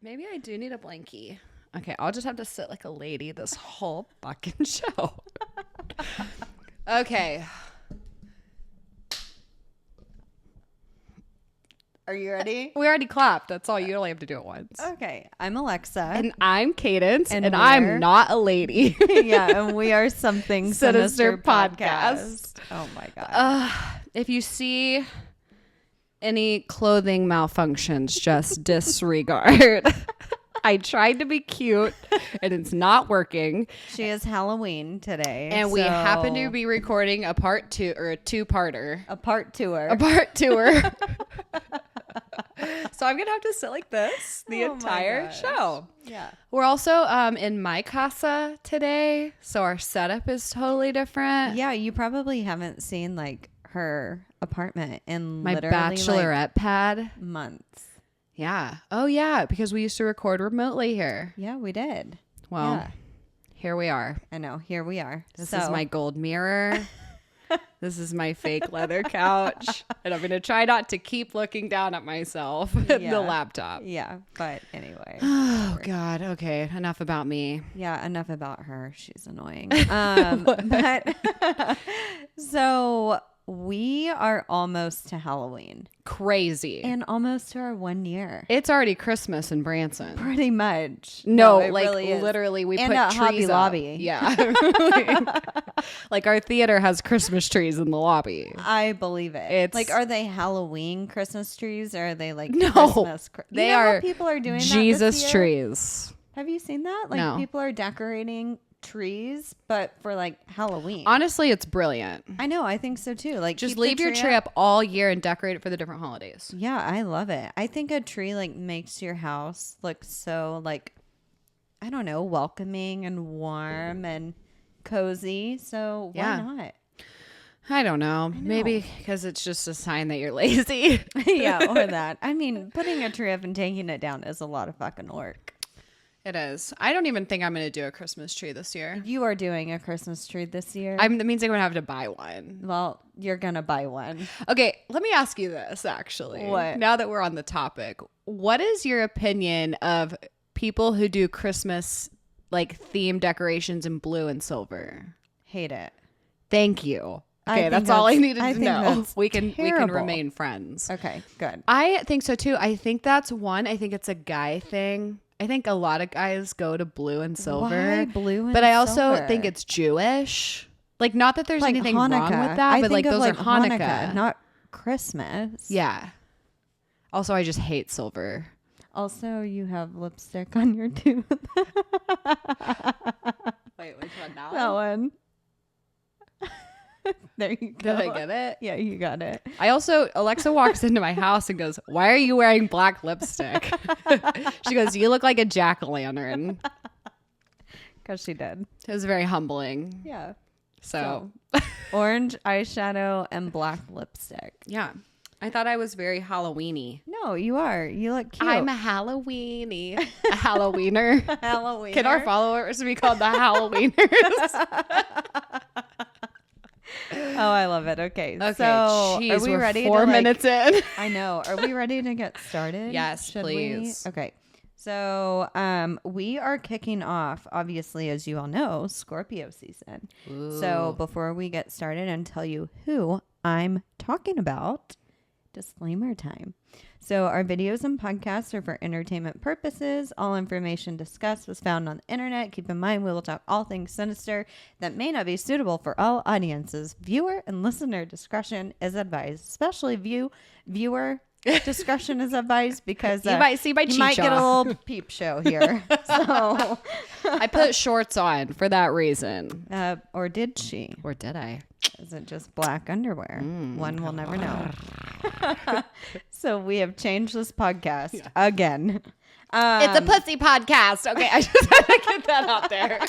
Maybe I do need a blankie. Okay, I'll just have to sit like a lady this whole fucking show. Okay. Are you ready? We already clapped. That's all. You only have to do it once. Okay. I'm Alexa. And I'm Cadence, and we're- I'm not a lady. Yeah, and we are Something Sinister Podcast. podcast. Oh my God. If you see any clothing malfunctions, just disregard. I tried to be cute, and it's not working. She is Halloween today. And we happen to be recording a part two, or a two-parter. a part tour. A part tour. So I'm going to have to sit like this the entire show. Yeah. We're also in my casa today, so our setup is totally different. Yeah, you probably haven't seen like her apartment in My literally bachelorette pad. like months. Yeah. Oh, yeah, because we used to record remotely here. Yeah, we did. Well, Yeah. here we are. I know. Here we are. This is my gold mirror. This is my fake leather couch. And I'm going to try not to keep looking down at myself at the laptop. Yeah, but anyway. Oh, God. Okay. Enough about me. Yeah, enough about her. She's annoying. But so we are almost to Halloween Crazy. and almost to our 1 year. It's already Christmas in Branson. Pretty much. No, it like really is. literally we And put at trees Hobby up. Lobby. Yeah. Like our theater has Christmas trees in the lobby. I believe it. It's- like, are they Halloween Christmas trees or are they like No, Christmas? they You know how are people are doing Jesus that this year? trees. Have you seen that? Like No. people are decorating trees, but for like Halloween. Honestly, it's brilliant. I know. I think so too. Like Just keep the leave your tree up all year and decorate it for the different holidays. Yeah, I love it. I think a tree like makes your house look so like, I don't know, welcoming and warm and cozy. So why Yeah. not? I don't know. Maybe because it's just a sign that you're lazy. Yeah, or that. I mean, putting a tree up and taking it down is a lot of fucking work. It is. I don't even think I'm going to do a Christmas tree this year. You are doing a Christmas tree this year. That means I'm going to have to buy one. Well, you're gonna buy one. Okay, let me ask you this actually. What? Now that we're on the topic, what is your opinion of people who do Christmas like theme decorations in blue and silver? Hate it. Thank you. I Okay, think that's all I that's- needed I to think know. that's We can terrible. remain friends. Okay, good. I think so too. I think that's one. I think it's a guy thing. I think a lot of guys go to blue and silver. Why blue and but I also silver? think it's Jewish. Like, not that there's Like anything Hanukkah. wrong with that, I but like think of those are Hanukkah. not Christmas. Yeah. Also, I just hate silver. Also, you have lipstick on your tooth. Wait, which one now? That one. There you go. Did I get it? Yeah, you got it. I also, Alexa walks into my house and goes, "Why are you wearing black lipstick?" She goes, "You look like a jack-o'-lantern." Because she did. It was very humbling. Yeah. So, Orange eyeshadow and black lipstick. yeah. I thought I was very Halloween-y. No, you are. You look cute. I'm a Halloweeny. A Halloweener. Halloween. Can our followers be called the Halloweeners? Oh, I love it. Okay. Okay, So geez, are we we're ready 4 to minutes in. I know. Are we ready to get started? Yes, Should please. we? Okay. So we are kicking off, obviously, as you all know, Scorpio season. So before we get started and tell you who I'm talking about, disclaimer time. So our videos and podcasts are for entertainment purposes. All information discussed was found on the internet. Keep in mind, we will talk all things sinister that may not be suitable for all audiences. Viewer and listener discretion is advised, especially viewer discretion is advised because You might see my you might get a chicha. little peep show here. So, I put shorts on for that reason. or did she? Or did I? Is it just black underwear? One will never know. So we have changed this podcast again. It's a pussy podcast. Okay, I just had to get that out there.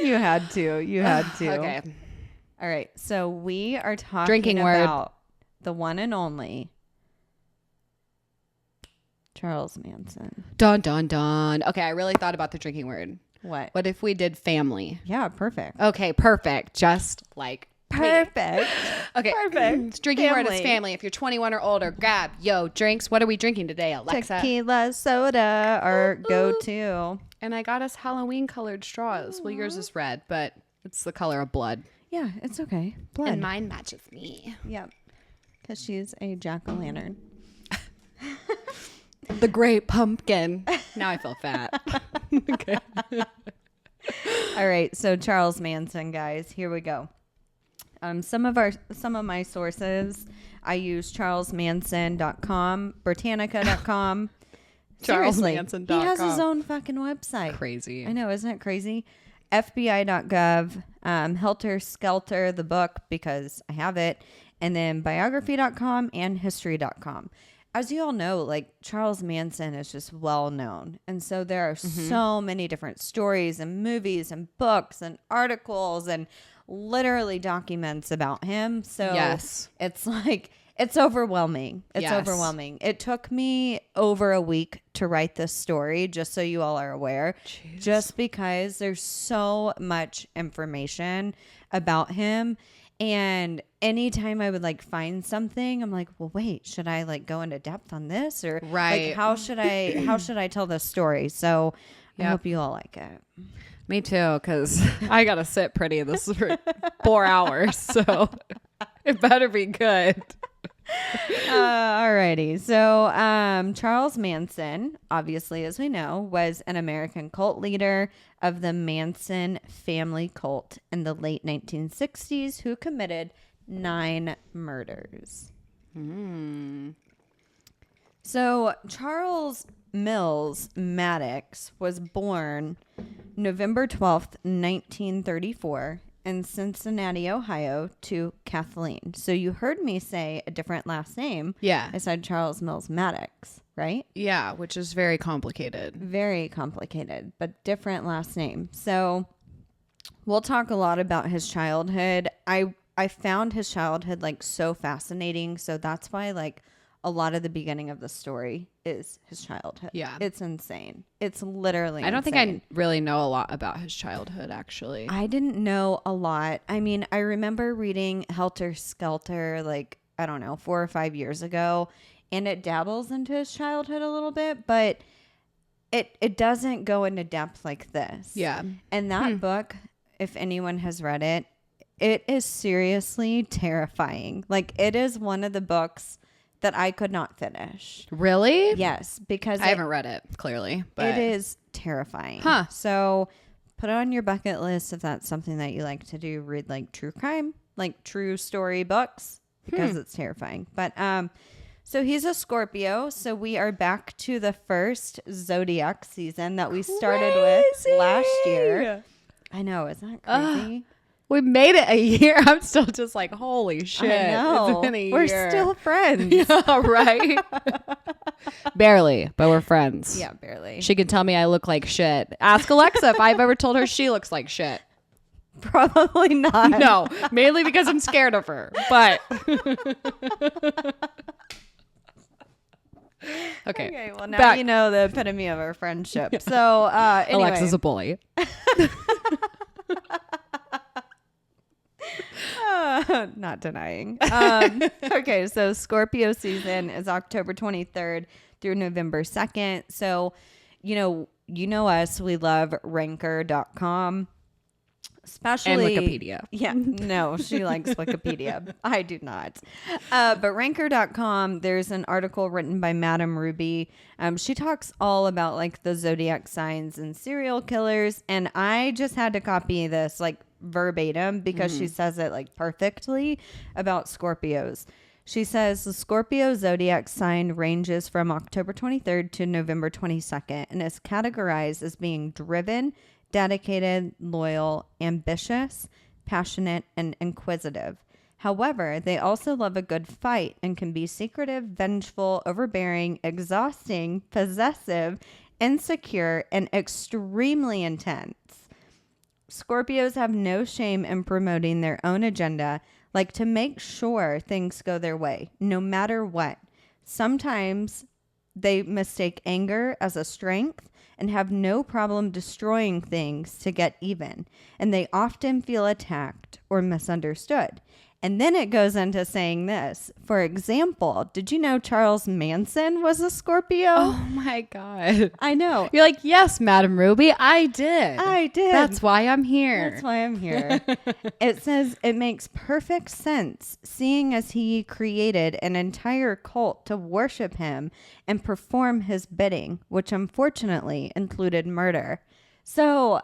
You had to. You had to. Okay. All right. So we are talking Drinking word. about the one and only Charles Manson. Dun, dun, dun. Okay, I really thought about the drinking word. What? What if we did family? Yeah, perfect. Okay, perfect. Just like Perfect. Okay. Perfect. Drinking word is Family. family. If you're 21 or older, grab drinks. What are we drinking today, Alexa? Tequila soda, our go-to. And I got us Halloween colored straws. Well, yours is red, but it's the color of blood. Yeah, it's okay. Blood. And mine matches me. Yep. Because she's a jack-o'-lantern. The great pumpkin. Now I feel fat. Okay. All right, so Charles Manson, guys, here we go. Some of my sources, I use charlesmanson.com, britannica.com. Seriously, CharlesManson.com. he has his own fucking website. Crazy. I know, isn't it crazy? FBI.gov, Helter Skelter, the book, because I have it, and then biography.com and history.com. As you all know, like Charles Manson is just well known. And so there are so many different stories and movies and books and articles and literally documents about him. So Yes. it's like, it's overwhelming. It's Yes. overwhelming. It took me over a week to write this story, just so you all are aware, Jeez. just because there's so much information about him. And anytime I would like find something, I'm like, well, wait, should I like go into depth on this, or Right. like how should I tell this story? So I Yep. hope you all like it. Me too, because I got to sit pretty this for 4 hours. So it better be good. Alrighty. So Charles Manson, obviously, as we know, was an American cult leader of the Manson family cult in the late 1960s who committed 9 murders. So Charles Mills Maddox was born November 12th, 1934 in Cincinnati, Ohio, to Kathleen. So you heard me say a different last name. Yeah. I said Charles Mills Maddox, right? Yeah, which is very complicated. Very complicated, but different last name. So we'll talk a lot about his childhood. I found his childhood like so fascinating. So that's why like a lot of the beginning of the story is his childhood. Yeah. It's insane. It's literally I don't think insane. I really know a lot about his childhood, actually. I didn't know a lot. I mean, I remember reading Helter Skelter like, I don't know, 4 or 5 years ago, and it dabbles into his childhood a little bit, but it doesn't go into depth like this. Yeah. And that book, if anyone has read it, it is seriously terrifying. Like, it is one of the books that I could not finish. Really? Yes, because I haven't read it, clearly. But it is terrifying. Huh. So put it on your bucket list if that's something that you like to do. Read like true crime, like true story books, because it's terrifying. But so he's a Scorpio. So we are back to the first zodiac season that we started with last year. I know, isn't that crazy? We made it a year. I'm still just like, holy shit. I know. It's been a We're year. still friends. Yeah, right? Barely, but we're friends. Yeah, barely. She can tell me I look like shit. Ask Alexa if I've ever told her she looks like shit. Probably not. No, mainly because I'm scared of her. But Okay, well now Back. you know the epitome of our friendship. So anyway. Alexa's a bully. Not denying. Okay, so Scorpio season is October 23rd through November 2nd. So, you know us, we love ranker.com. Especially And Wikipedia. Yeah, no, she likes Wikipedia. I do not. But ranker.com, there's an article written by Madame Ruby. She talks all about like the zodiac signs and serial killers. And I just had to copy this like verbatim because she says it like perfectly about Scorpios. She says the Scorpio zodiac sign ranges from October 23rd to November 22nd and is categorized as being driven, dedicated, loyal, ambitious, passionate, and inquisitive. However, they also love a good fight and can be secretive, vengeful, overbearing, exhausting, possessive, insecure, and extremely intense. Scorpios have no shame in promoting their own agenda, like to make sure things go their way, no matter what. Sometimes they mistake anger as a strength and have no problem destroying things to get even. And they often feel attacked or misunderstood. And then it goes into saying this. For example, did you know Charles Manson was a Scorpio? Oh my God. I know. You're like, yes, Madam Ruby, I did. I did. That's why I'm here. That's why I'm here. It says it makes perfect sense, seeing as he created an entire cult to worship him and perform his bidding, which unfortunately included murder. So,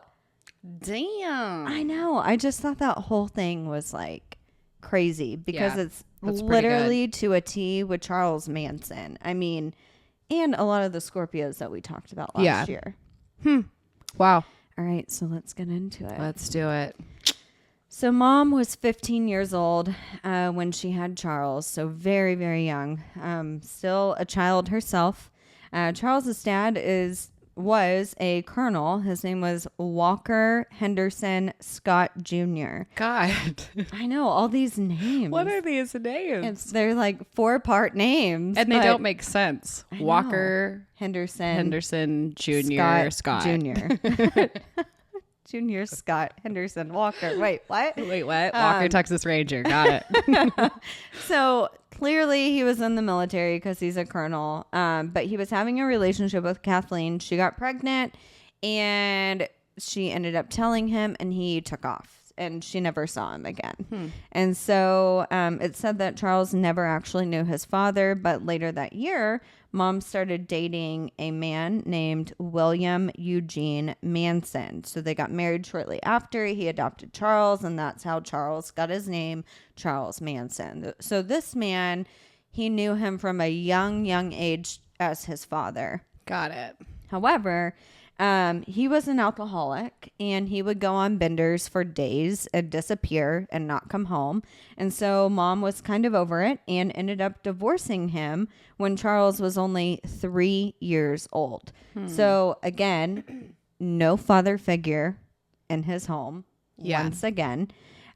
damn. I know. I just thought that whole thing was like crazy because it's literally to a T with Charles Manson. I mean, and a lot of the Scorpios that we talked about last year. Wow. All right, so let's get into it. Let's do it. So Mom was 15 years old when she had Charles, so very, very young. Still a child herself. Charles's dad was a colonel. His name was Walker Henderson Scott Jr. God. I know, all these names. What are these names? They're like 4-part names. And they don't make sense. I know. Walker Henderson Jr. Scott. Jr. Junior Scott Henderson Walker. Wait, what? Wait, what? Walker, Texas Ranger. Got it. So clearly he was in the military because he's a colonel. But he was having a relationship with Kathleen. She got pregnant and she ended up telling him and he took off. And she never saw him again. And so it said that Charles never actually knew his father. But later that year, Mom started dating a man named William Eugene Manson. So they got married shortly after. He adopted Charles. And that's how Charles got his name, Charles Manson. So this man, he knew him from a young age as his father. Got it. However, he was an alcoholic and he would go on benders for days and disappear and not come home. And so Mom was kind of over it and ended up divorcing him when Charles was only 3 years old. So again, no father figure in his home once again.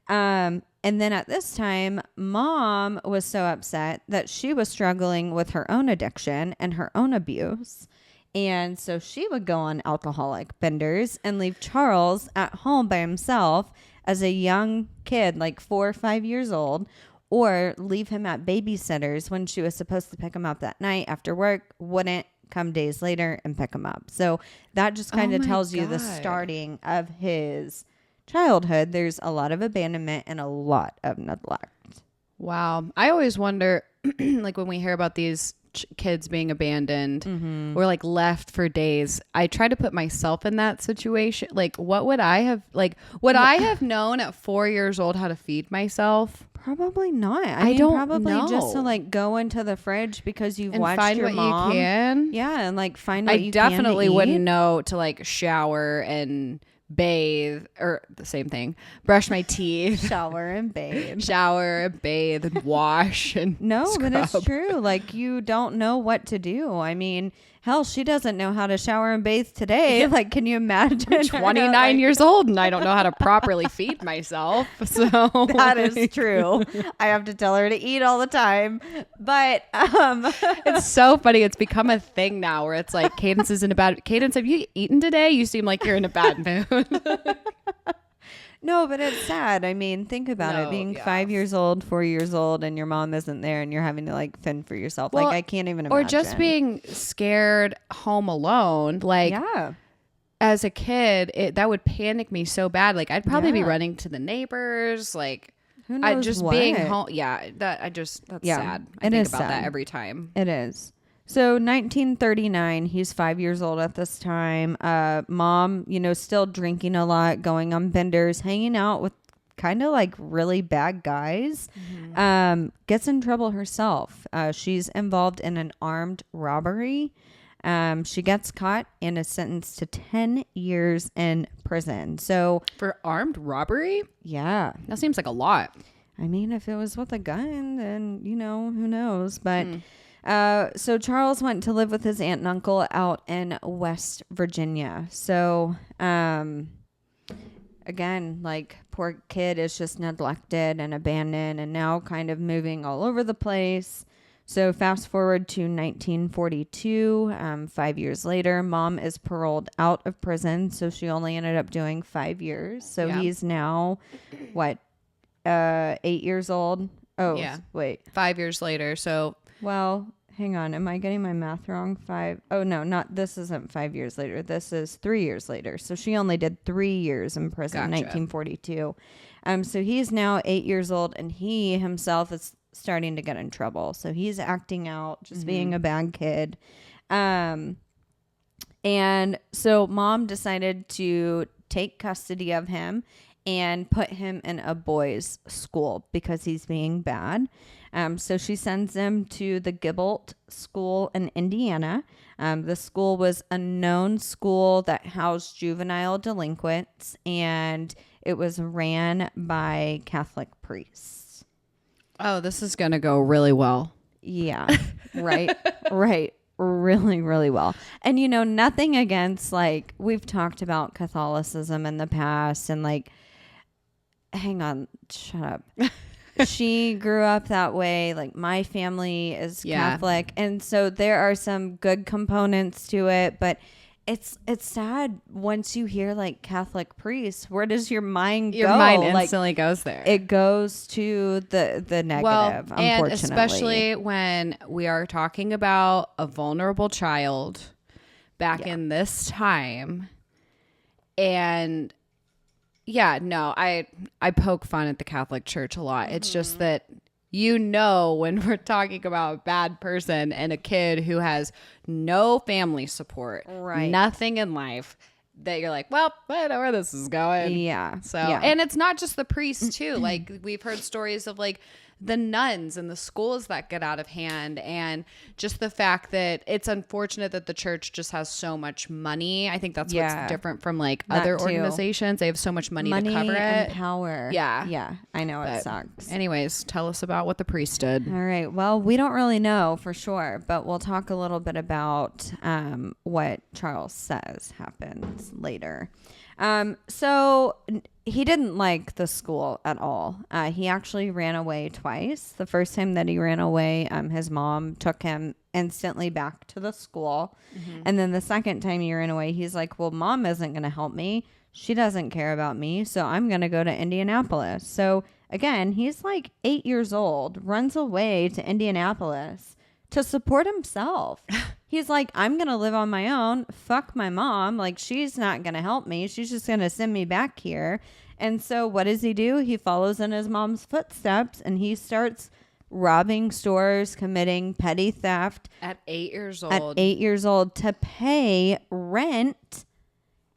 And then at this time, Mom was so upset that she was struggling with her own addiction and her own abuse. And so she would go on alcoholic benders and leave Charles at home by himself as a young kid, like 4 or 5 years old, or leave him at babysitters when she was supposed to pick him up that night after work, wouldn't come days later and pick him up. So that just kind of tells you the starting of his childhood. There's a lot of abandonment and a lot of neglect. Wow. I always wonder, like when we hear about these kids being abandoned or like left for days, I try to put myself in that situation. Like, what would I have, like, would I have known at 4 years old how to feed myself? Probably not. I mean, don't probably know. Just to like go into the fridge because you've And watched find your what mom. you can. Yeah, and like find what I you definitely can to wouldn't eat. know to like shower and bathe, or the same thing, brush my teeth, Shower and bathe. shower, bathe, and wash and No, but it's scrub. true. Like, you don't know what to do. I mean, hell, she doesn't know how to shower and bathe today. Like, can you imagine? I'm 29 years old and I don't know how to properly feed myself. So That is true. I have to tell her to eat all the time. But it's so funny. It's become a thing now where it's like, Cadence is in a bad. Cadence, have you eaten today? You seem like you're in a bad mood. no, but it's sad. I mean, think about it. Being 5 years old, 4 years old, and your mom isn't there and you're having to like fend for yourself. Well, like, I can't even imagine. Or just being scared home alone. Like, yeah. as a kid, that would panic me so bad. Like, I'd probably be running to the neighbors. Like, Who knows just what? being home. Yeah, that's sad. I It think is about sad. that every time. It is. So 1939, he's 5 years old at this time. Mom, still drinking a lot, going on benders, hanging out with kind of like really bad guys. Gets in trouble herself. She's involved in an armed robbery. She gets caught and is sentenced to 10 years in prison. So For armed robbery? yeah, That seems like a lot. I mean, if it was with a gun, then, who knows? But so Charles went to live with his aunt and uncle out in West Virginia. So, again, like, poor kid is just neglected and abandoned and now kind of moving all over the place. So fast forward to 1942, 5 years later, mom is paroled out of prison. So she only ended up doing 5 years. So he's now, 8 years old? Oh, Yeah. wait. 5 years later. So, well, hang on. Am I getting my math wrong? Oh, no, this isn't 5 years later. This is 3 years later. So she only did 3 years in prison, Gotcha. 1942. So he's now 8 years old, and he himself is starting to get in trouble. So he's acting out, just being a bad kid. And so mom decided to take custody of him and put him in a boys' school because he's being bad. So she sends him to the Gibbolt School in Indiana. The school was a known school that housed juvenile delinquents, and it was ran by Catholic priests. oh, this is going to go really well. Yeah, right, right. Really, really well. And, nothing against, like, we've talked about Catholicism in the past and, like, hang on, shut up. She grew up that way. Like, my family is Catholic. And so there are some good components to it, but it's sad once you hear like Catholic priests. Where does your mind go? Your mind instantly goes there. It goes to the negative, unfortunately. And especially when we are talking about a vulnerable child back in this time. And I poke fun at the Catholic Church a lot. It's just that when we're talking about a bad person and a kid who has no family support, nothing in life, that you're like, well, I know where this is going. Yeah. So, and it's not just the priests too. Like, we've heard stories of like the nuns and the schools that get out of hand, and just the fact that it's unfortunate that the church just has so much money. I think that's what's different from like other organizations. They have so much money to cover and it. power. Yeah. I know it sucks. Anyways, tell us about what the priest did. All right. Well, we don't really know for sure, but we'll talk a little bit about what Charles says happens later. So he didn't like the school at all. He actually ran away twice. The first time that he ran away, his mom took him instantly back to the school. And then the second time he ran away, he's like, well, mom isn't going to help me. She doesn't care about me. So I'm going to go to Indianapolis. So again, he's like 8 years old, runs away to Indianapolis to support himself. He's like, I'm going to live on my own. Fuck my mom. Like, she's not going to help me. She's just going to send me back here. And so what does he do? He follows in his mom's footsteps and he starts robbing stores, committing petty theft. At 8 years old. At 8 years old to pay rent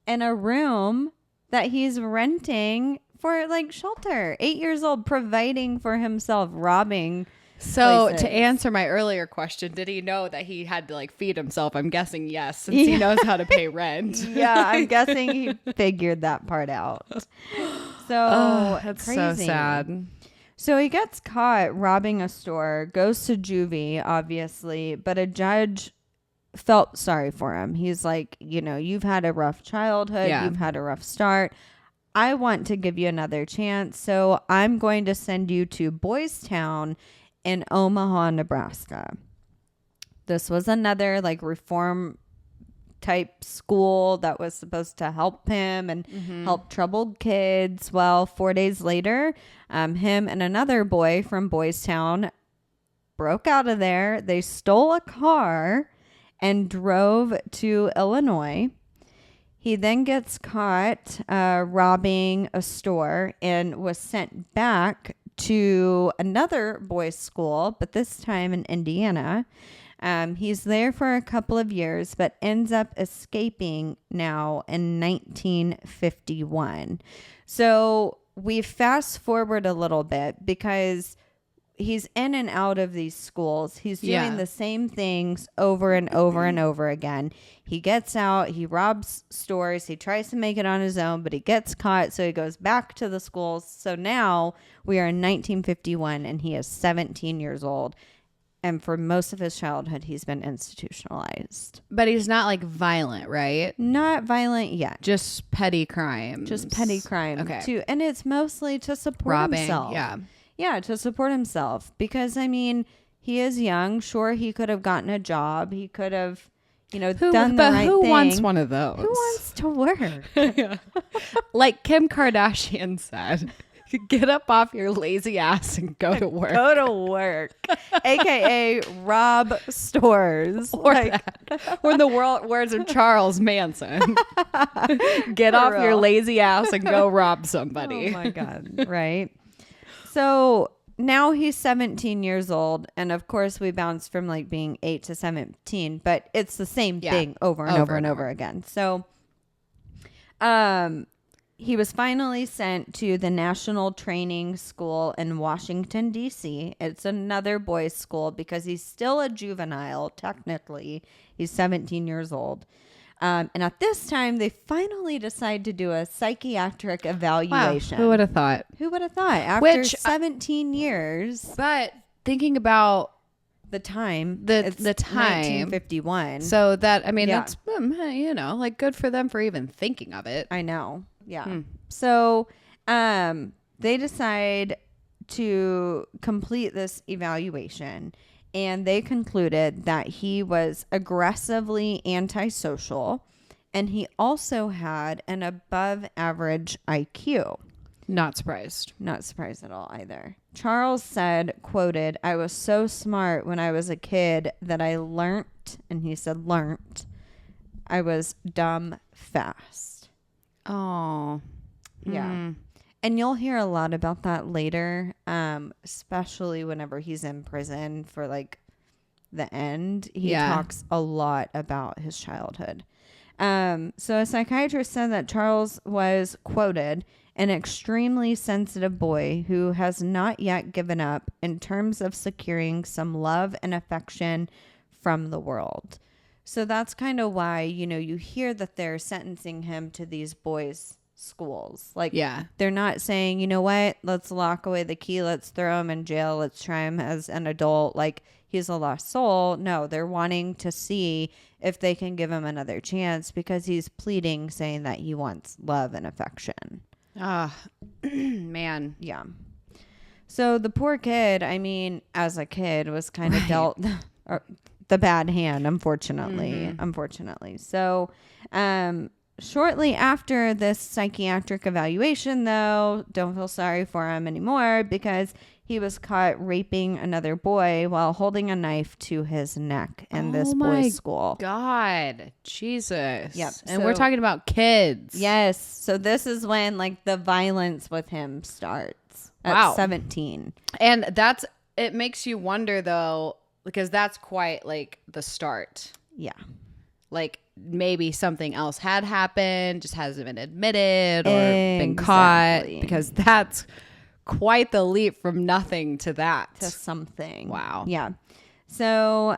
in a room that he's renting for like shelter. 8 years old, providing for himself, robbing. So places. To answer my earlier question, did he know that he had to like feed himself? I'm guessing yes, since he knows how to pay rent. Yeah, I'm guessing he figured that part out. So that's crazy. so sad. So he gets caught robbing a store, goes to juvie, obviously, but a judge felt sorry for him. He's like, you've had a rough childhood. You've had a rough start. I want to give you another chance. So I'm going to send you to Boys Town in Omaha, Nebraska. This was another like reform type school that was supposed to help him and help troubled kids. Well, 4 days later, him and another boy from Boys Town broke out of there. They stole a car and drove to Illinois. He then gets caught robbing a store and was sent back to another boys' school, but this time in Indiana. He's there for a couple of years, but ends up escaping now in 1951. So we fast forward a little bit because he's in and out of these schools. He's doing the same things over and over and over again. He gets out, he robs stores, he tries to make it on his own, but he gets caught, so he goes back to the schools. So now we are in 1951 and he is 17 years old. And for most of his childhood, he's been institutionalized. But he's not like violent, right? Not violent yet. Just petty crimes. Just petty crime. Okay. Too. And it's mostly to support robbing. himself. Yeah. Yeah, to support himself. Because, I mean, he is young. Sure, he could have gotten a job. He could have, done the but right who thing. wants one of those? Who wants to work? Yeah. Like Kim Kardashian said, get up off your lazy ass and go to work. Go to work, aka rob stores, Or or the words of Charles Manson, get off your lazy ass and go rob somebody. Oh my God! Right. So now he's 17 years old, and of course we bounce from like being 8 to 17, but it's the same thing over and over again. So, he was finally sent to the National Training School in Washington, D.C. It's another boys' school because he's still a juvenile, technically. He's 17 years old. And at this time, they finally decide to do a psychiatric evaluation. Wow, who would have thought? Who would have thought? After 17 years. But thinking about the time. The time. 1951. So that, I mean, that's, like good for them for even thinking of it. I know. Yeah. So they decide to complete this evaluation, and they concluded that he was aggressively antisocial, and he also had an above average IQ. Not surprised. Not surprised at all either. Charles said, quoted, "I was so smart when I was a kid that I learnt," and he said learnt, "I was dumb fast." Oh, yeah. And you'll hear a lot about that later, especially whenever he's in prison for like the end. He talks a lot about his childhood. So a psychiatrist said that Charles was, quoted, "an extremely sensitive boy who has not yet given up in terms of securing some love and affection from the world." So that's kind of why, you hear that they're sentencing him to these boys' schools. Like, they're not saying, you know what, let's lock away the key, let's throw him in jail, let's try him as an adult, like he's a lost soul. No, they're wanting to see if they can give him another chance because he's pleading, saying that he wants love and affection. Man. Yeah. So the poor kid, I mean, as a kid, was kind of dealt the bad hand, unfortunately. So, shortly after this psychiatric evaluation, though, don't feel sorry for him anymore because he was caught raping another boy while holding a knife to his neck in this boys' school. God, Jesus. Yep. And we're talking about kids. Yes. So this is when like the violence with him starts at 17. And it makes you wonder though, because that's quite like the start. Yeah. Like maybe something else had happened, just hasn't been admitted or been caught, because that's quite the leap from nothing to that. To something. Wow. Yeah. So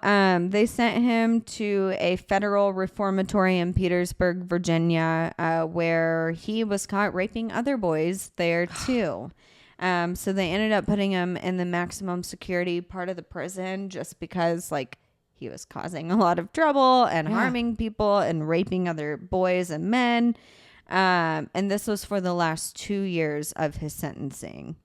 they sent him to a federal reformatory in Petersburg, Virginia, where he was caught raping other boys there too. So they ended up putting him in the maximum security part of the prison just because like he was causing a lot of trouble and harming people and raping other boys and men. And this was for the last 2 years of his sentencing.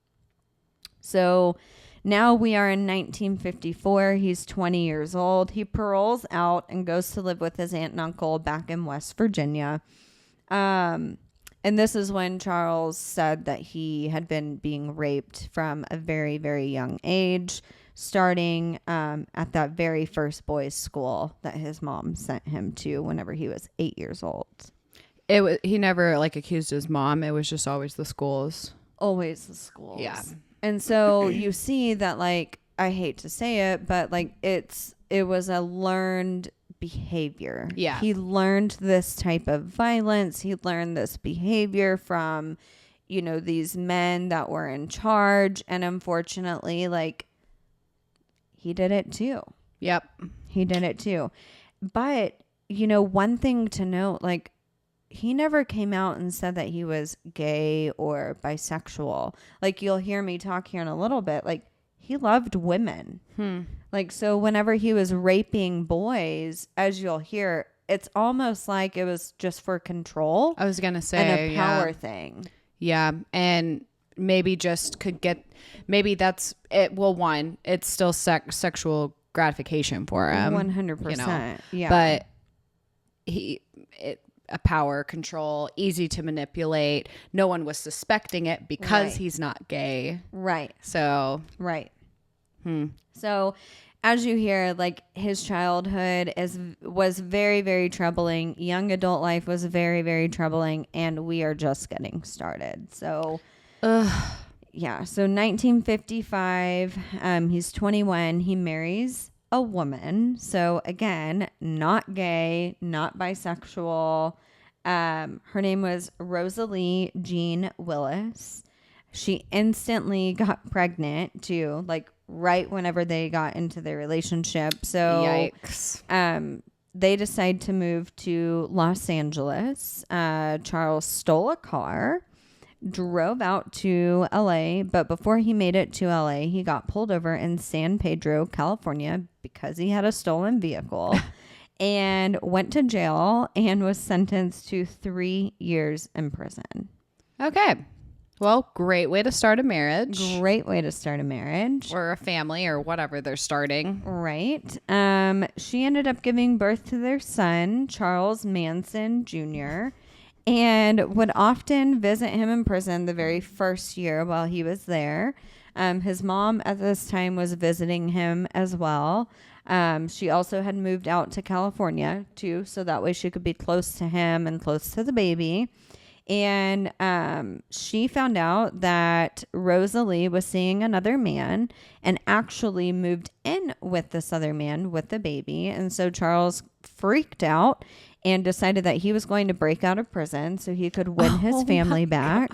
So now we are in 1954. He's 20 years old. He paroles out and goes to live with his aunt and uncle back in West Virginia. And this is when Charles said that he had been being raped from a very, very young age, starting at that very first boys' school that his mom sent him to whenever he was 8 years old. He never like accused his mom. It was just always the schools. Always the schools. Yeah. And so you see that, like, I hate to say it, but like it was a learned behavior. Yeah. He learned this type of violence. He learned this behavior from, these men that were in charge. And unfortunately, like, he did it too. Yep. He did it too. But, one thing to note, like, he never came out and said that he was gay or bisexual. Like, you'll hear me talk here in a little bit. Like, he loved women. Like, so whenever he was raping boys, as you'll hear, it's almost like it was just for control. I was going to say. And a power thing. Yeah. And maybe just could get, maybe that's it. Well, one, it's still sexual gratification for him. 100%. Yeah. But a power control, easy to manipulate. No one was suspecting it because he's not gay. Right. So. Right. So as you hear, like his childhood was very, very troubling. Young adult life was very, very troubling. And we are just getting started. So, yeah. So 1955, he's 21. He marries a woman. So again, not gay, not bisexual. Her name was Rosalie Jean Willis. She instantly got pregnant too, like right whenever they got into their relationship. So yikes. They decide to move to Los Angeles. Charles stole a car, drove out to LA, but before he made it to LA, he got pulled over in San Pedro, California, because he had a stolen vehicle and went to jail and was sentenced to 3 years in prison. Okay. Well, great way to start a marriage. Great way to start a marriage. Or a family or whatever they're starting. Right. She ended up giving birth to their son, Charles Manson Jr., and would often visit him in prison the very first year while he was there. His mom at this time was visiting him as well. She also had moved out to California too, so that way she could be close to him and close to the baby. And she found out that Rosalie was seeing another man and actually moved in with this other man with the baby. And so Charles freaked out and decided that he was going to break out of prison so he could win his family back.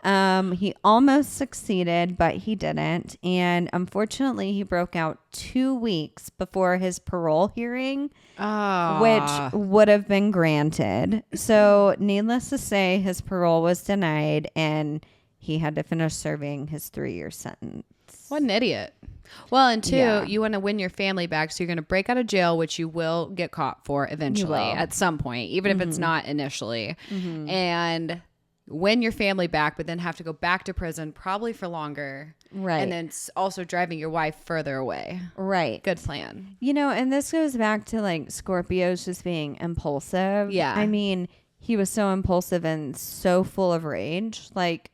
He almost succeeded, but he didn't. And unfortunately, he broke out 2 weeks before his parole hearing, which would have been granted. So needless to say, his parole was denied and he had to finish serving his 3-year sentence. What an idiot. Well, and two, you want to win your family back, so you're going to break out of jail, which you will get caught for eventually at some point, even if it's not initially. And win your family back, but then have to go back to prison probably for longer. Right. And then also driving your wife further away. Right. Good plan. You know, and this goes back to like Scorpios just being impulsive. Yeah. I mean, he was so impulsive and so full of rage. Like,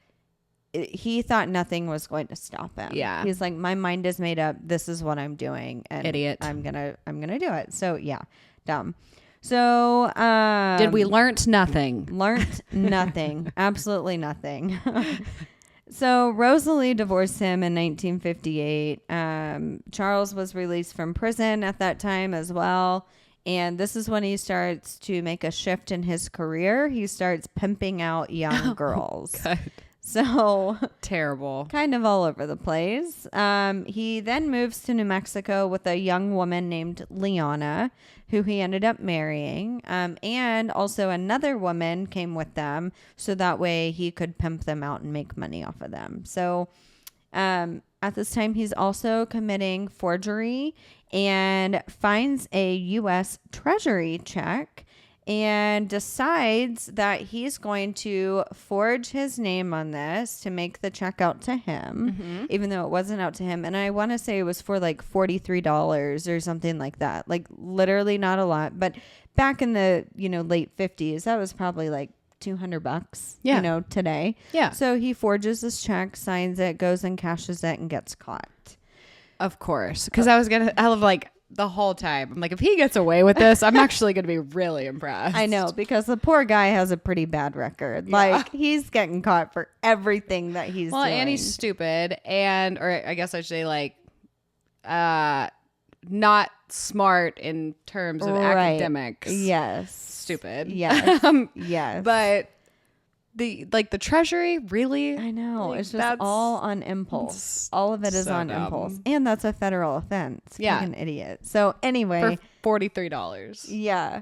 he thought nothing was going to stop him. Yeah. He's like, my mind is made up. This is what I'm doing. And idiot. I'm gonna do it. So yeah, dumb. So did we learnt nothing? Learnt nothing. Absolutely nothing. So Rosalie divorced him in 1958. Charles was released from prison at that time as well. And this is when he starts to make a shift in his career. He starts pimping out young girls. God. So terrible. Kind of all over the place. He then moves to New Mexico with a young woman named Liana, who he ended up marrying. And also another woman came with them, so that way he could pimp them out and make money off of them. So at this time, he's also committing forgery and finds a U.S. Treasury check and decides that he's going to forge his name on this to make the check out to him, even though it wasn't out to him. And I want to say it was for like $43 or something like that. Like literally not a lot. But back in the, late 50s, that was probably like $200, today. Yeah. So he forges this check, signs it, goes and cashes it and gets caught. Of course. Because I love like, the whole time I'm like, if he gets away with this, I'm actually going to be really impressed. I know, because the poor guy has a pretty bad record. Yeah. Like he's getting caught for everything that he's doing. And he's stupid, or I guess I should say like not smart in terms of academics. Yes. Stupid. Yes. Yes. But the treasury, really? I know. Like, it's just all on impulse. All of it is on impulse. And that's a federal offense. Yeah. Like an idiot. So anyway. For $43. Yeah.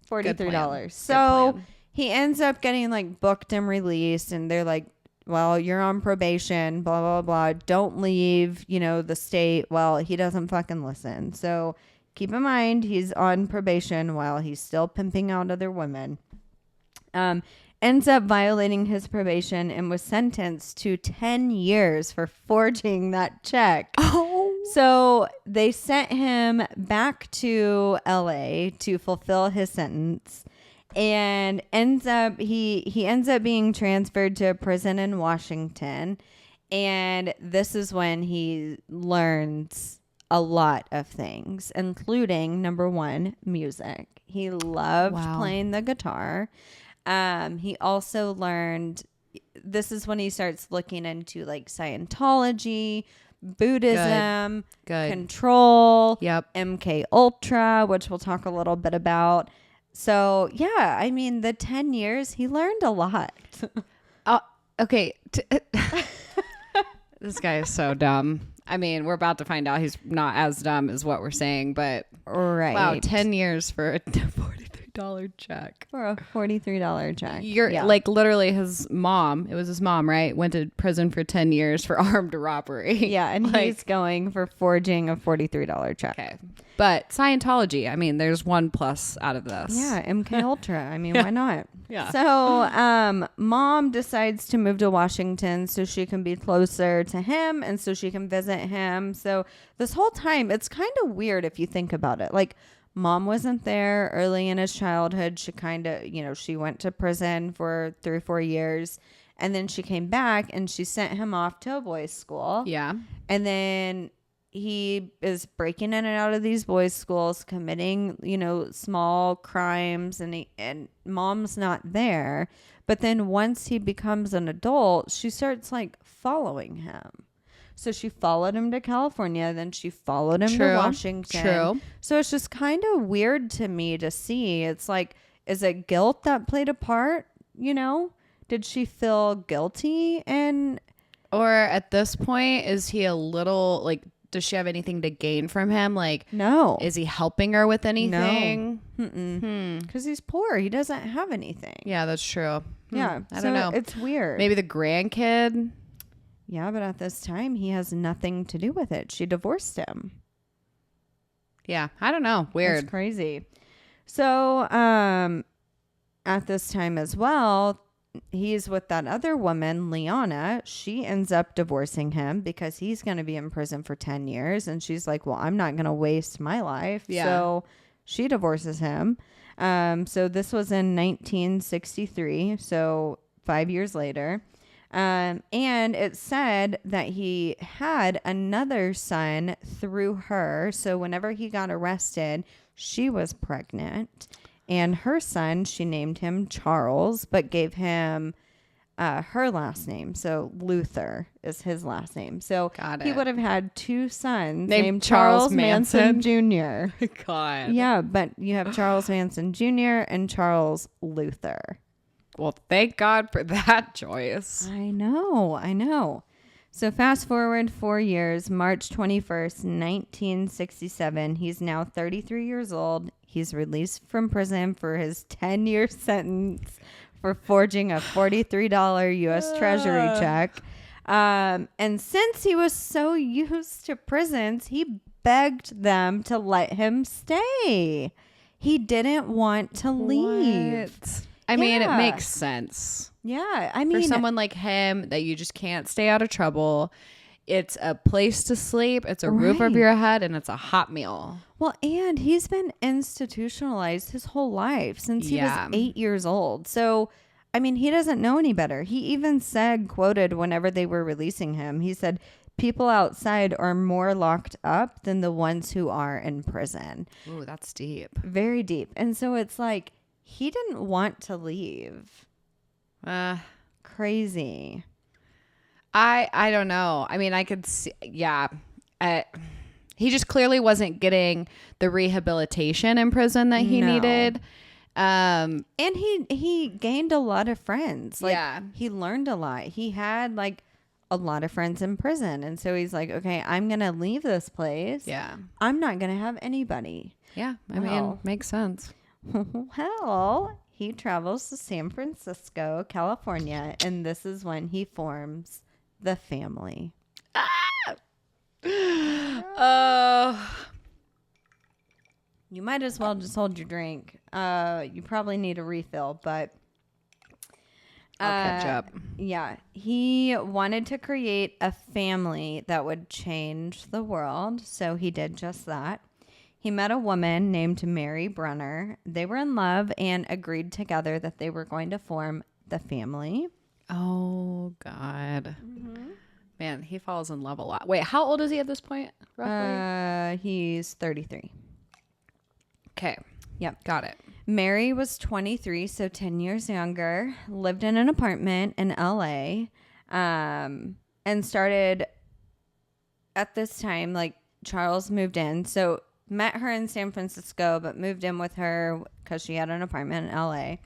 $43. So he ends up getting like booked and released, and they're like, well, you're on probation, blah, blah, blah. Don't leave, the state. Well, he doesn't fucking listen. So keep in mind, he's on probation while he's still pimping out other women. ends up violating his probation and was sentenced to 10 years for forging that check. Oh. So they sent him back to LA to fulfill his sentence, and he ends up being transferred to a prison in Washington. And this is when he learns a lot of things, including, number one, music. He loved playing the guitar. He also learned, this is when he starts looking into like Scientology, Buddhism, control, MK Ultra, which we'll talk a little bit about. So yeah, I mean, the 10 years, he learned a lot. Okay. This guy is so dumb. I mean, we're about to find out he's not as dumb as what we're saying, but wow, 10 years for a $43 check. For a $43 check. You're like literally his mom, it was his mom, right? Went to prison for 10 years for armed robbery. Yeah, and like, he's going for forging a $43 check. Okay. But Scientology, I mean, there's one plus out of this. Yeah, MK Ultra. I mean, why not? Yeah. So, mom decides to move to Washington so she can be closer to him and so she can visit him. So this whole time, it's kind of weird if you think about it. Like, mom wasn't there early in his childhood. She kind of, she went to prison for 3 or 4 years. And then she came back and she sent him off to a boys' school. Yeah. And then he is breaking in and out of these boys' schools, committing, small crimes, and mom's not there. But then once he becomes an adult, she starts like following him. So she followed him to California, then she followed him to Washington. True. So it's just kind of weird to me to see. It's like, is it guilt that played a part? Did she feel guilty? Or at this point, is he a little like, does she have anything to gain from him? Like, no. Is he helping her with anything? No. Because he's poor. He doesn't have anything. Yeah, that's true. Yeah. I don't know. It's weird. Maybe the grandkid. Yeah, but at this time, he has nothing to do with it. She divorced him. Yeah, I don't know. Weird. It's crazy. So, at this time as well, he's with that other woman, Liana. She ends up divorcing him because he's going to be in prison for 10 years. And she's like, well, I'm not going to waste my life. Yeah. So she divorces him. So this was in 1963. So 5 years later. And it said that he had another son through her. So whenever he got arrested, she was pregnant. And her son, she named him Charles, but gave him her last name. So Luther is his last name. So he would have had 2 sons named Charles Manson Jr. God. Yeah, but you have Charles Manson Jr. and Charles Luther. Well, thank God for that choice. I know. So fast forward 4 years, March 21st, 1967. He's now 33 years old. He's released from prison for his 10-year sentence for forging a $43 U.S. Treasury check. And since he was so used to prisons, he begged them to let him stay. He didn't want to leave. What? I mean, it makes sense. Yeah, I mean, for someone like him that you just can't stay out of trouble, it's a place to sleep, it's a roof over your head, and it's a hot meal. Well, and he's been institutionalized his whole life since he was 8 years old. So, I mean, he doesn't know any better. He even said, quoted whenever they were releasing him, he said, people outside are more locked up than the ones who are in prison. Ooh, that's deep. Very deep. And so it's like, he didn't want to leave. Crazy. I don't know. I mean, I could see, he just clearly wasn't getting the rehabilitation in prison that he needed. And he gained a lot of friends. Like, he learned a lot. He had like a lot of friends in prison. And so he's like, okay, I'm going to leave this place. Yeah. I'm not going to have anybody. Yeah. I mean, makes sense. Well, he travels to San Francisco, California, and this is when he forms the family. You might as well just hold your drink. You probably need a refill, but I'll catch up. Yeah. He wanted to create a family that would change the world. So he did just that. He met a woman named Mary Brunner. They were in love and agreed together that they were going to form the family. Oh, God. Man, he falls in love a lot. Wait, how old is he at this point, roughly? He's 33. Okay. Yep. Got it. Mary was 23, so 10 years younger, lived in an apartment in LA, and started at this time, like Charles moved in. So met her in San Francisco, but moved in with her because she had an apartment in LA.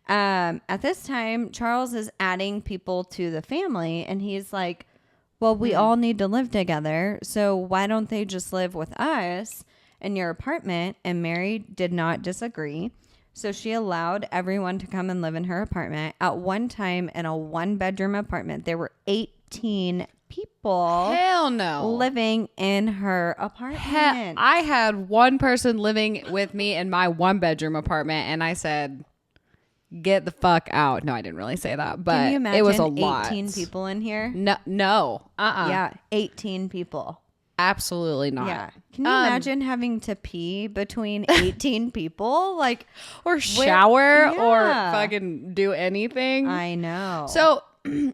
At this time, Charles is adding people to the family, and he's like, well, we all need to live together, so why don't they just live with us in your apartment? And Mary did not disagree. So she allowed everyone to come and live in her apartment. At one time, in a 1-bedroom apartment, there were 18 people. Hell no. Living in her apartment. I had one person living with me in my 1-bedroom apartment, and I said, get the fuck out. No, I didn't really say that, but Can you imagine it was a lot. 18 people in here? No. Yeah, 18 people. Absolutely not. Yeah. Can you imagine having to pee between 18 people? Like, or shower or Yeah. fucking do anything. I know. So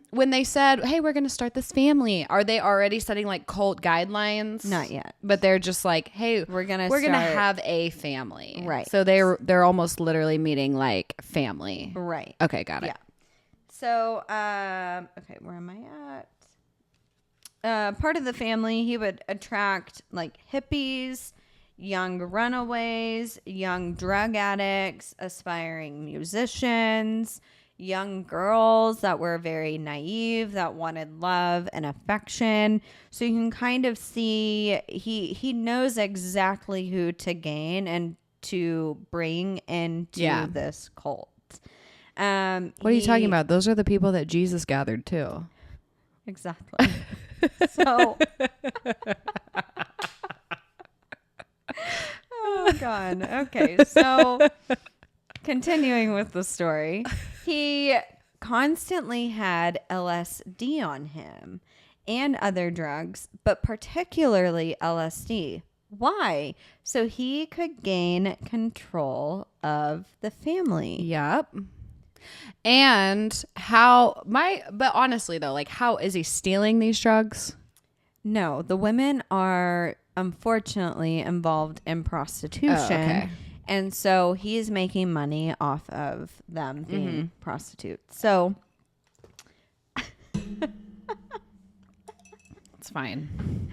when they said, hey, we're going to start this family, are they already setting like cult guidelines? Not yet. But they're just like, hey, We're gonna have a family. Right. So they're almost literally meeting like family. Right. Okay, got it. Yeah. So, okay, where am I at? Part of the family, he would attract like hippies, young runaways, young drug addicts, aspiring musicians, young girls that were very naive, that wanted love and affection. So you can kind of see he knows exactly who to gain and to bring into this cult. What are you talking about? Those are the people that Jesus gathered too. Exactly. So, oh God. Okay. So continuing with the story, he constantly had LSD on him and other drugs, but particularly LSD. Why? So he could gain control of the family. Yep. And but honestly though, like how is he stealing these drugs? No, the women are unfortunately involved in prostitution. Oh, okay. And so he's making money off of them being prostitutes. So It's fine.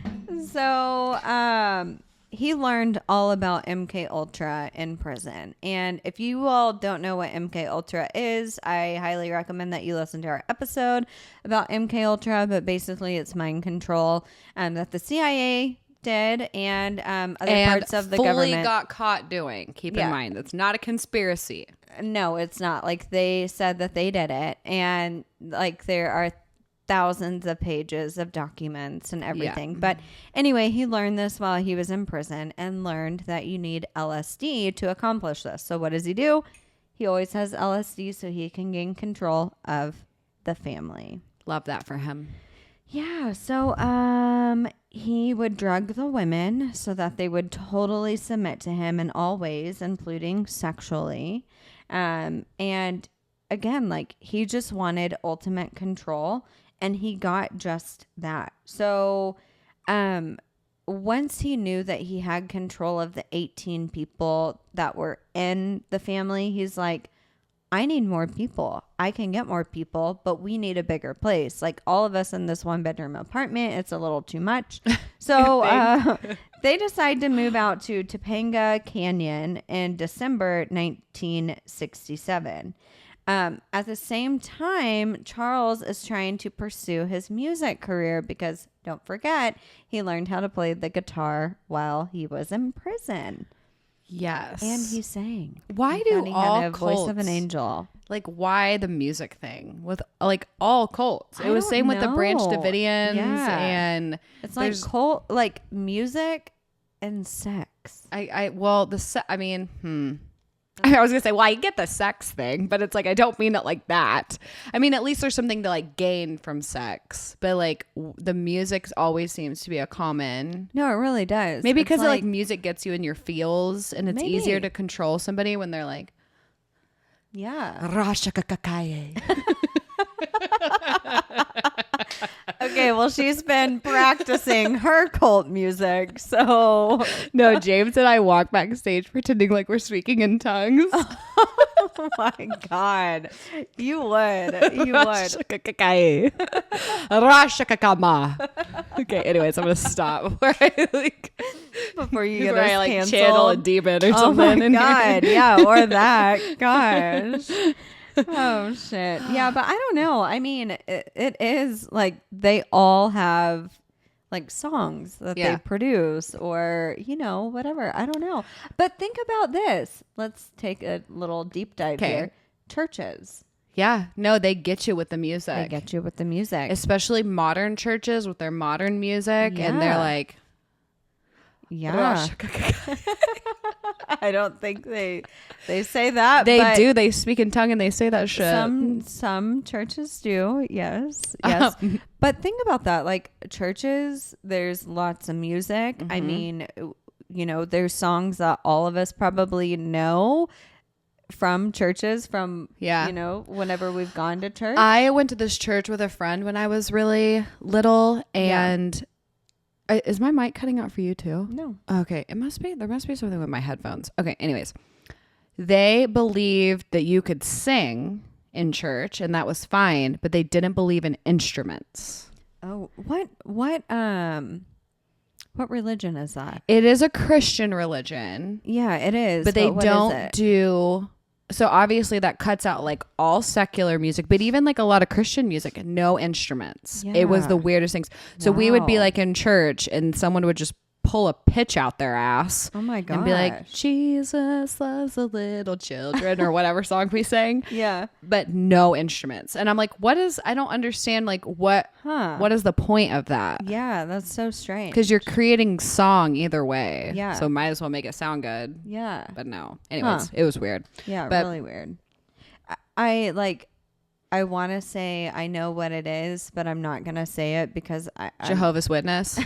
So he learned all about MK Ultra in prison. And if you all don't know what MK Ultra is, I highly recommend that you listen to our episode about MK Ultra. But basically, it's mind control that the CIA did and other parts of the government fully got caught doing. Keep in mind, it's not a conspiracy. No, it's not. Like they said that they did it, and like there are thousands of pages of documents and everything. But anyway, he learned this while he was in prison and learned that you need LSD to accomplish this. So what does he do? He always has LSD so he can gain control of the family. Love that for him. Yeah. So he would drug the women so that they would totally submit to him in all ways, including sexually. And again, like he just wanted ultimate control. And he got just that. So once he knew that he had control of the 18 people that were in the family, he's like, I need more people. I can get more people, but we need a bigger place. Like all of us in this 1-bedroom apartment, it's a little too much. So they decide to move out to Topanga Canyon in December 1967. At the same time, Charles is trying to pursue his music career because, don't forget, he learned how to play the guitar while he was in prison. Yes. And he sang. Why He do all had a cults, voice of an angel? Like, why the music thing with like all cults? It was same with the Branch Davidians, and it's like cult, like music and sex. I was gonna say, well, I get the sex thing, but it's like I don't mean it like that. I mean, at least there's something to like gain from sex, but like the music always seems to be a common. No, it really does. Maybe because like music gets you in your feels, and it's easier to control somebody when they're like, Okay, well, she's been practicing her cult music, so no. James and I walk backstage pretending like we're speaking in tongues. Oh my God, you would. Okay, anyways, I'm gonna stop before you get us I, like, canceled. Channel a demon or something. Oh my God, yeah, or that. Gosh. Oh shit. Yeah, but I don't know. I mean, it is like they all have like songs that they produce or, you know, whatever. I don't know. But think about this. Let's take a little deep dive here. Churches. Yeah. No, they get you with the music. They get you with the music. Especially modern churches with their modern music. Yeah. And they're like, yeah. I don't think they say that. They do. They speak in tongue and they say that shit. Some churches do. Yes. Yes. But think about that. Like churches, there's lots of music. Mm-hmm. I mean, you know, there's songs that all of us probably know from churches from, you know, whenever we've gone to church. I went to this church with a friend when I was really little and is my mic cutting out for you too? No. Okay. There must be something with my headphones. Okay. Anyways, they believed that you could sing in church and that was fine, but they didn't believe in instruments. Oh, what religion is that? It is a Christian religion. Yeah, it is. But they don't do. So obviously that cuts out like all secular music, but even like a lot of Christian music, no instruments. Yeah. It was the weirdest things. So we would be like in church and someone would just pull a pitch out their ass. Oh my God. And be like, Jesus loves the little children or whatever song we sang. Yeah. But no instruments. And I'm like, I don't understand like what is the point of that? Yeah, that's so strange. Because you're creating song either way. Yeah. So might as well make it sound good. Yeah. But no. Anyways, it was weird. Yeah, really weird. I want to say I know what it is, but I'm not going to say it because I'm Jehovah's Witness.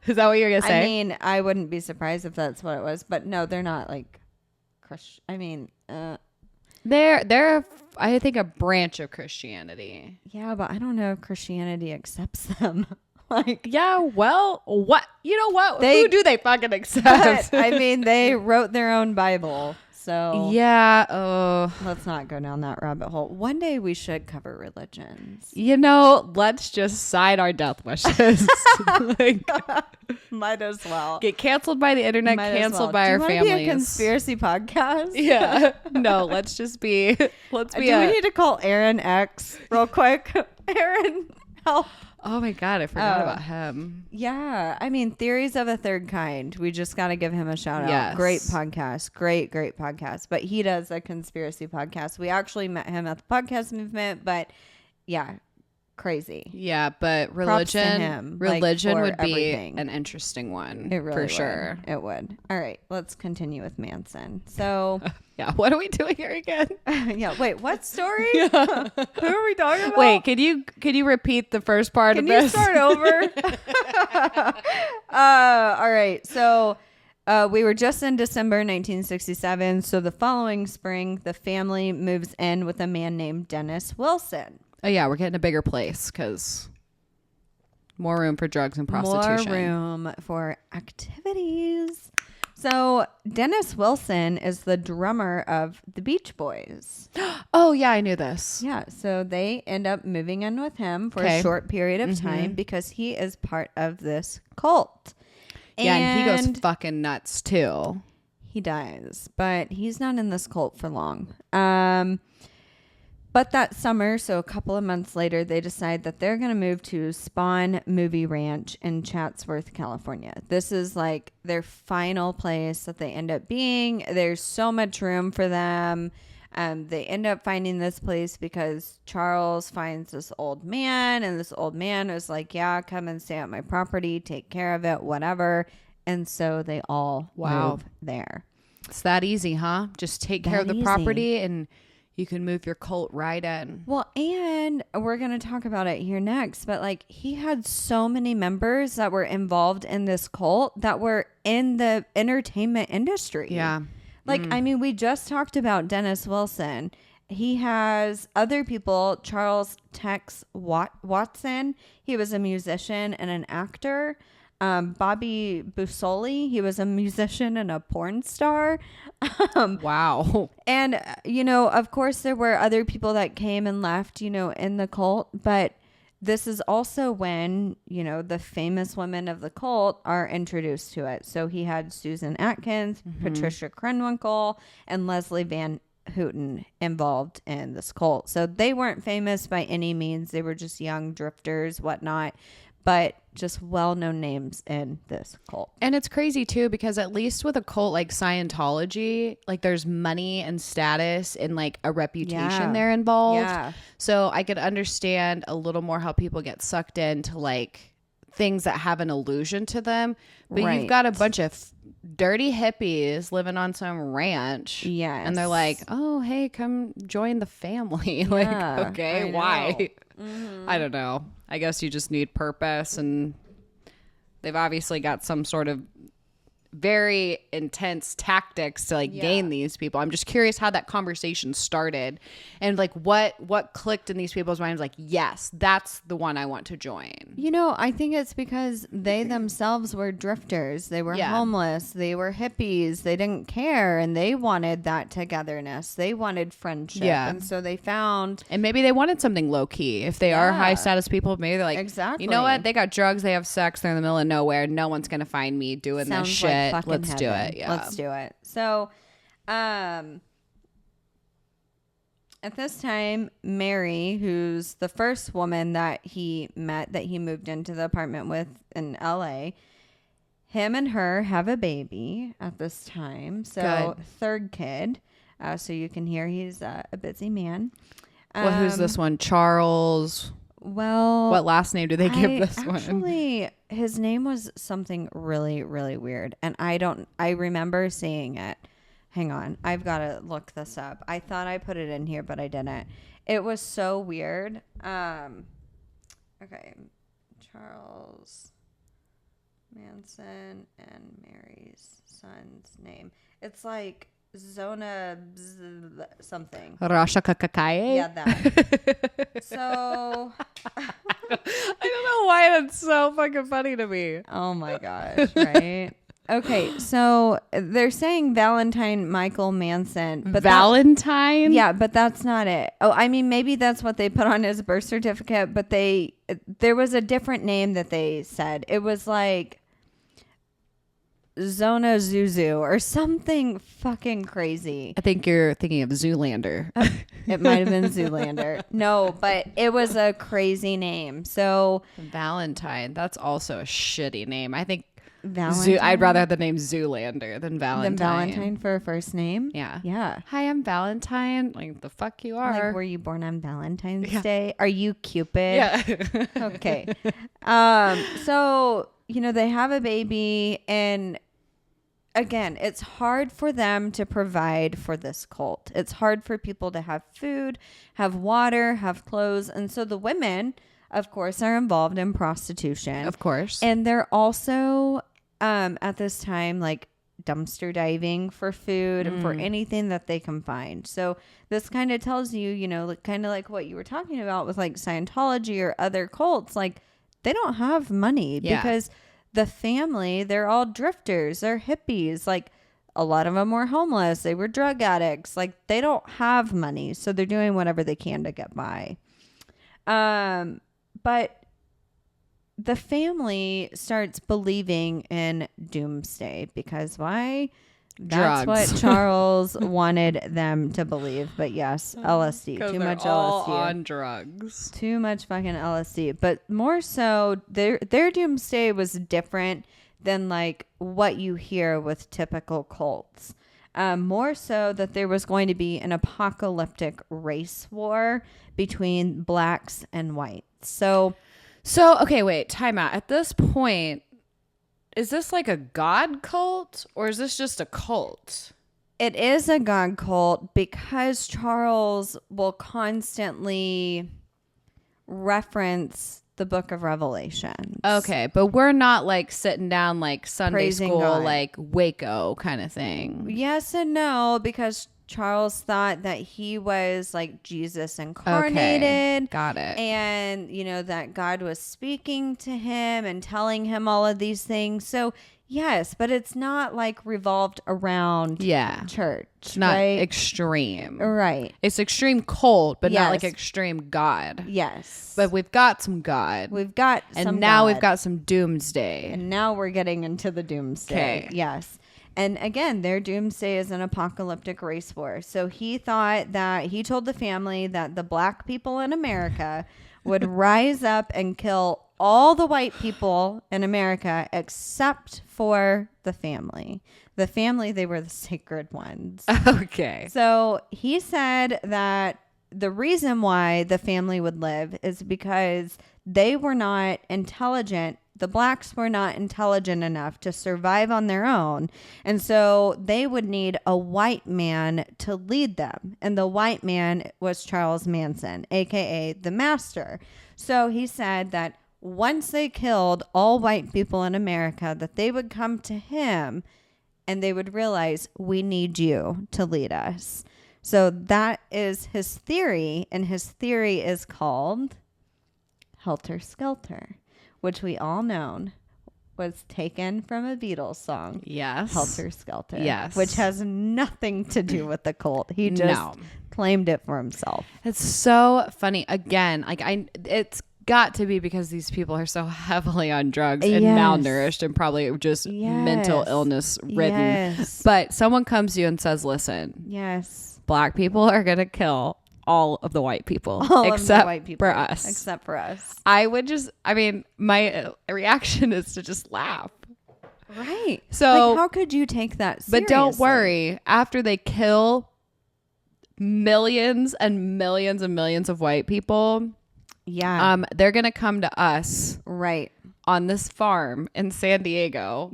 Is that what you're gonna say? I mean, I wouldn't be surprised if that's what it was, but no, they're not like Christian. I mean, they're I think a branch of Christianity. Yeah, but I don't know if Christianity accepts them. Like, yeah, well, what you know what? Who do they fucking accept? I mean, they wrote their own Bible. So yeah, let's not go down that rabbit hole. One day we should cover religions. You know, let's just sign our death wishes. Like, might as well get canceled by the internet, canceled by our families. Be a conspiracy podcast? Yeah, no, let's be. Do we need to call Aaron X real quick? Aaron, help. Oh my God, I forgot about him. Yeah. I mean, Theories of a Third Kind. We just got to give him a shout out. Great podcast. Great podcast. But he does a conspiracy podcast. We actually met him at the podcast movement, but yeah, crazy. Yeah, but religion would be an interesting one. It really for sure. It would. All right, let's continue with Manson. So yeah, what are we doing here again? Yeah, wait, what story? Who are we talking about? Wait, can you repeat the first part of this? Can you start over? All right, so we were just in December 1967. So the following spring, the family moves in with a man named Dennis Wilson. Oh, yeah, we're getting a bigger place because more room for drugs and prostitution. More room for activities. So Dennis Wilson is the drummer of the Beach Boys. Oh, yeah, I knew this. Yeah, so they end up moving in with him for a short period of time because he is part of this cult. Yeah, and he goes fucking nuts, too. He does, but he's not in this cult for long. But that summer, so a couple of months later, they decide that they're going to move to Spawn Movie Ranch in Chatsworth, California. This is like their final place that they end up being. There's so much room for them. They end up finding this place because Charles finds this old man, and this old man is like, yeah, come and stay at my property, take care of it, whatever. And so they all move there. It's that easy, huh? Just take care of the property and you can move your cult right in. Well, and we're going to talk about it here next, but like he had so many members that were involved in this cult that were in the entertainment industry. Yeah. Like, I mean, we just talked about Dennis Wilson. He has other people, Charles Tex Watson. He was a musician and an actor. Bobby Busoli, he was a musician and a porn star. Wow. And, of course, there were other people that came and left, in the cult. But this is also when, the famous women of the cult are introduced to it. So he had Susan Atkins, Patricia Krenwinkel, and Leslie Van Houten involved in this cult. So they weren't famous by any means. They were just young drifters, whatnot, but just well-known names in this cult. And it's crazy too, because at least with a cult like Scientology, like there's money and status and like a reputation there involved. Yeah. So I could understand a little more how people get sucked into like things that have an illusion to them. But you've got a bunch of dirty hippies living on some ranch. Yes. And they're like, oh, hey, come join the family. Like, okay, why? I don't know. I guess you just need purpose, and they've obviously got some sort of very intense tactics to like gain these people. I'm just curious how that conversation started and like what clicked in these people's minds, like, yes, that's the one I want to join. I think it's because they themselves were drifters. They were homeless. They were hippies. They didn't care, and they wanted that togetherness. They wanted friendship. Yeah. And so they found... And maybe they wanted something low key. If they are high status people, maybe they're like, exactly. You know what? They got drugs. They have sex. They're in the middle of nowhere. No one's going to find me doing this shit. Let's do it. Yeah. Let's do it. So, at this time, Mary, who's the first woman that he met, that he moved into the apartment with in LA, him and her have a baby at this time. So, third kid. So you can hear he's a busy man. Well, who's this one? Charles. Well, what last name do they give this one? Actually, his name was something really, really weird. And I remember seeing it. Hang on. I've got to look this up. I thought I put it in here, but I didn't. It was so weird. Okay. Charles Manson and Mary's son's name. It's like Zona something. Rasha Kakakaye? Yeah, that. So I don't know why that's so fucking funny to me. Oh my gosh, right? Okay, so they're saying Valentine Michael Manson, but Valentine? Yeah, but that's not it. Oh, I mean, maybe that's what they put on his birth certificate, but there was a different name that they said. It was like Zona Zuzu or something fucking crazy. I think you're thinking of Zoolander. It might have been Zoolander. No, but it was a crazy name. So Valentine, that's also a shitty name. I think Valentine? I'd rather have the name Zoolander than Valentine. Than Valentine for a first name? Yeah. Yeah. Hi, I'm Valentine. Like, the fuck you are. Like, were you born on Valentine's Day? Are you Cupid? Yeah. Okay. So, they have a baby, and again, it's hard for them to provide for this cult. It's hard for people to have food, have water, have clothes. And so the women, of course, are involved in prostitution. Of course. And they're also, at this time, like dumpster diving for food and for anything that they can find. So this kind of tells you, kind of like what you were talking about with like Scientology or other cults, like they don't have money because the family, they're all drifters, they're hippies. Like a lot of them were homeless. They were drug addicts. Like they don't have money. So they're doing whatever they can to get by. But the family starts believing in doomsday because why? That's drugs. what Charles wanted them to believe. But yes, LSD. Too much all LSD. On drugs. Too much fucking LSD. But more so, their doomsday was different than like what you hear with typical cults. More so that there was going to be an apocalyptic race war between blacks and whites. So okay, wait, time out. At this point, is this like a god cult or is this just a cult? It is a God cult because Charles will constantly reference the book of Revelation. Okay, but we're not like sitting down like Sunday Praising school, God. like Waco kind of thing. Yes and no, because Charles thought that he was like Jesus incarnated. Okay, got it. And, that God was speaking to him and telling him all of these things. So, yes, but it's not like revolved around church. It's not right? extreme. Right. It's extreme cult, but not like Yes. extreme God. Yes. But we've got some God. We've got and some now God. we've got some doomsday. And now we're getting into the doomsday. Okay. Yes. And again, their doomsday is an apocalyptic race war. So he told the family that the black people in America would rise up and kill all the white people in America except for the family. The family, they were the sacred ones. Okay. So he said that the reason why the family would live is because they were not intelligent. The blacks were not intelligent enough to survive on their own. And so they would need a white man to lead them. And the white man was Charles Manson, aka the Master. So he said that once they killed all white people in America, that they would come to him and they would realize, we need you to lead us. So that is his theory. And his theory is called Helter Skelter, which we all know was taken from a Beatles song. Yes. Helter Skelter. Yes. Which has nothing to do with the cult. He just claimed it for himself. It's so funny. Again, like it's got to be because these people are so heavily on drugs and malnourished and probably just mental illness ridden. Yes. But someone comes to you and says, listen, black people are going to kill all of the white people except for us. Except for us. My reaction is to just laugh. Right. So like, how could you take that seriously? But don't worry. After they kill millions and millions and millions of white people, they're going to come to us on this farm in San Diego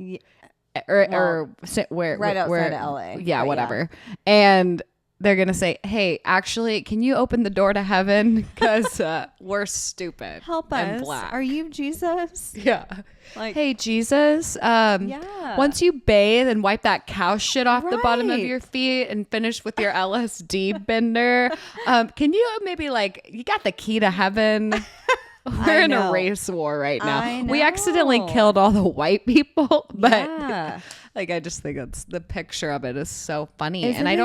or where right outside of LA. Yeah, whatever. And they're going to say, hey, actually, can you open the door to heaven? Because we're stupid. Help and us. Black. Are you Jesus? Yeah. Like, hey, Jesus, once you bathe and wipe that cow shit off the bottom of your feet and finish with your LSD bender, can you maybe you got the key to heaven? We're in a race war right now. We accidentally killed all the white people, but I just think it's the picture of it is so funny. Isn't and I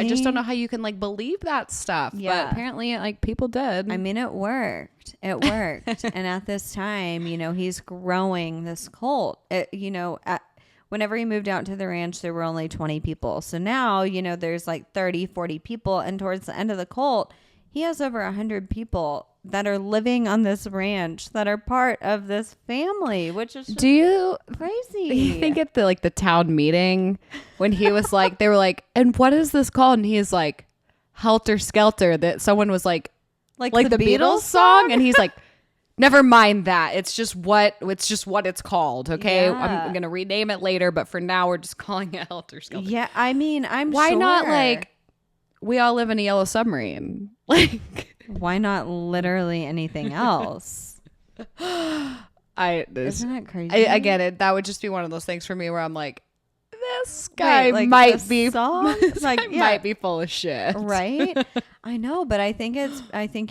just don't know how you can believe that stuff. Yeah. But apparently people did. I mean, it worked. It worked. And at this time, he's growing this cult. Whenever he moved out to the ranch, there were only 20 people. So now, there's 30, 40 people. And towards the end of the cult, he has over 100 people that are living on this ranch that are part of this family, which is crazy. Do you think at the town meeting when he was they were like, and what is this called? And he's like, Helter Skelter, that someone was like the Beatles song? And he's like, never mind that. It's just what it's called. Okay. Yeah. I'm going to rename it later, but for now we're just calling it Helter Skelter. Yeah. I mean, why not we all live in a yellow submarine? Why not literally anything else? Isn't that crazy? I get it. That would just be one of those things for me where I'm like, this guy might be might be full of shit. Right? I know, but I think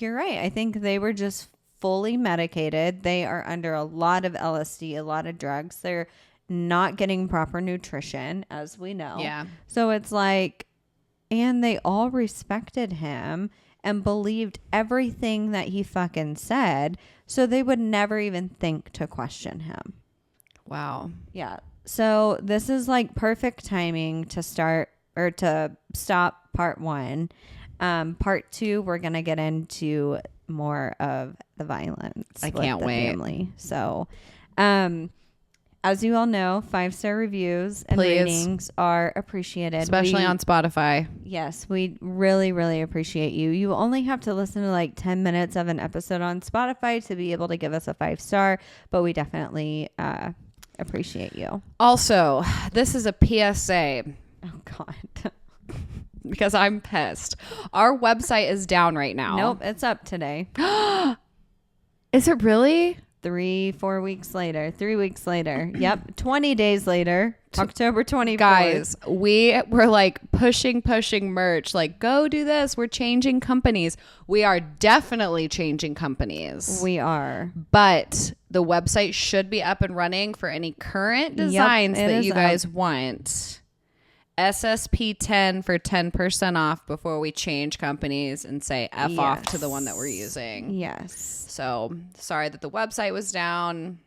you're right. I think they were just fully medicated. They are under a lot of LSD, a lot of drugs. They're not getting proper nutrition, as we know. Yeah. So it's and they all respected him and believed everything that he fucking said, so they would never even think to question him. Wow. Yeah. So this is perfect timing to stop part 1. Part 2, we're going to get into more of the violence. I can't wait. Family. So, as you all know, 5-star reviews and ratings are appreciated. Especially on Spotify. Yes, we really, really appreciate you. You only have to listen to 10 minutes of an episode on Spotify to be able to give us a 5-star, but we definitely appreciate you. Also, this is a PSA. Oh, God. because I'm pissed. Our website is down right now. Nope, it's up today. Is it really? 3 weeks later. Yep. 20 days later. October 24th. Guys, we were like pushing merch. Like, go do this. We're changing companies. We are definitely changing companies. We are. But the website should be up and running for any current designs that you guys want. SSP 10 for 10% off before we change companies and say F off to the one that we're using. Yes. So sorry that the website was down.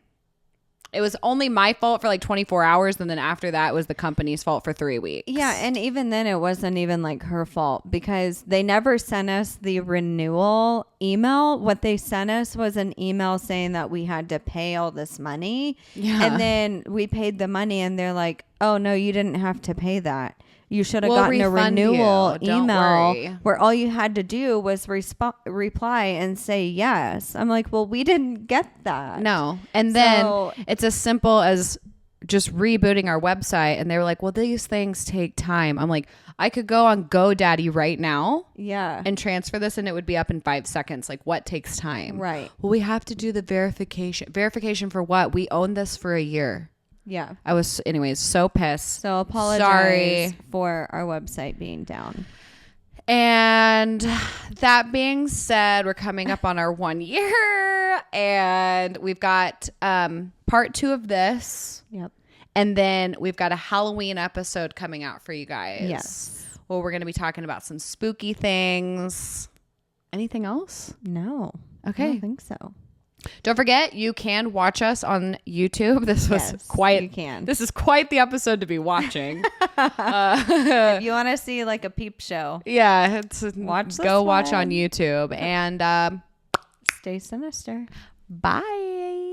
It was only my fault for like 24 hours. And then after that, it was the company's fault for 3 weeks. Yeah. And even then, it wasn't even like her fault because they never sent us the renewal email. What they sent us was an email saying that we had to pay all this money. Yeah. And then we paid the money and they're like, oh, no, you didn't have to pay that. You should have gotten a renewal email where all you had to do was reply and say yes. I'm like, well, we didn't get that. No. And then it's as simple as just rebooting our website. And they were like, well, these things take time. I'm like, I could go on GoDaddy right now. Yeah. And transfer this and it would be up in 5 seconds. Like, what takes time? Right. Well, we have to do the verification. Verification for what? We own this for a year. Yeah. I was, anyways, so pissed. So apologize for our website being down. And that being said, we're coming up on our 1 year and we've got part 2 of this. Yep. And then we've got a Halloween episode coming out for you guys. Yes. Well, we're going to be talking about some spooky things. Anything else? No. Okay. I don't think so. Don't forget, you can watch us on YouTube. This was you can. This is quite the episode to be watching. If you want to see like a peep show, yeah, go watch one. on YouTube and stay sinister. Bye.